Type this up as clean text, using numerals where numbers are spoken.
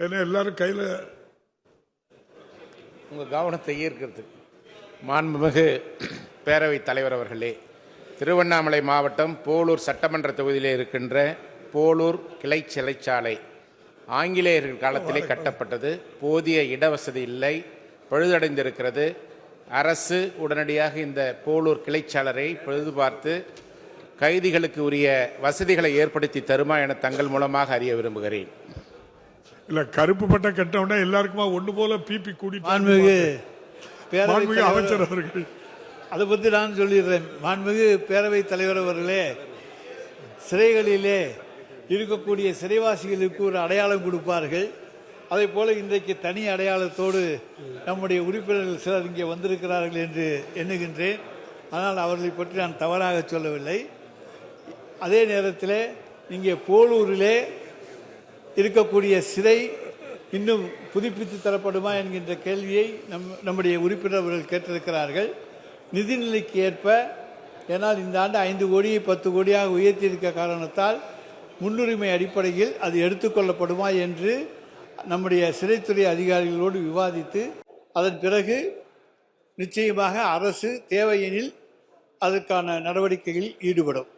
ஏன்னா எல்லாரும் கையில் உங்கள் கவனத்தை ஈர்க்கிறதுக்கு மாண்புமிகு பேரவைத் தலைவர் அவர்களே, திருவண்ணாமலை மாவட்டம் போலூர் சட்டமன்ற தொகுதியிலே இருக்கின்ற போலூர் கிளை சிறைச்சாலை ஆங்கிலேயர்கள் காலத்திலே கட்டப்பட்டது. போதிய இடவசதி இல்லை, பழுதடைந்திருக்கிறது. அரசு உடனடியாக இந்த போலூர் கிளைச்சாளரை பழுது பார்த்து கைதிகளுக்கு உரிய வசதிகளை ஏற்படுத்தி தருமா என தங்கள் மூலமாக அறிய விரும்புகிறேன். இல்ல, கருப்பு பட்டை கட்டவுடனே எல்லாருக்குமா ஒன்று போல பிபி கூட்டிட்டு அமைச்சர் அவர்கள் அதை பற்றி நான் சொல்லிடுறேன். மாண்புமிகு பேரவைத் தலைவர் அவர்களே, சிறைகளிலே இருக்கக்கூடிய சிறைவாசிகளுக்கு ஒரு அடையாளம் கொடுப்பார்கள். அதே போல இன்றைக்கு தனி அடையாளத்தோடு நம்முடைய உறுப்பினர்கள் சிலர் இங்கே வந்திருக்கிறார்கள் என்று எண்ணுகின்றேன். ஆனால் அவர்களை பற்றி நான் தவறாக சொல்லவில்லை. அதே நேரத்தில் இங்கே போலூரிலே இருக்கக்கூடிய சிறை இன்னும் புதுப்பித்து தரப்படுமா என்கின்ற கேள்வியை நம்முடைய உறுப்பினர்கள் கேட்டிருக்கிறார்கள். நிதிநிலைக்கு ஏற்ப, ஏன்னால் இந்த ஆண்டு 5 கோடியை 10 கோடியாக உயர்த்தியிருக்க காரணத்தால் முன்னுரிமை அடிப்படையில் அது எடுத்துக்கொள்ளப்படுமா என்று நம்முடைய சிறைத்துறை அதிகாரிகளோடு விவாதித்து அதன் பிறகு நிச்சயமாக அரசு தேவையெனில் அதற்கான நடவடிக்கைகளில் ஈடுபடும்.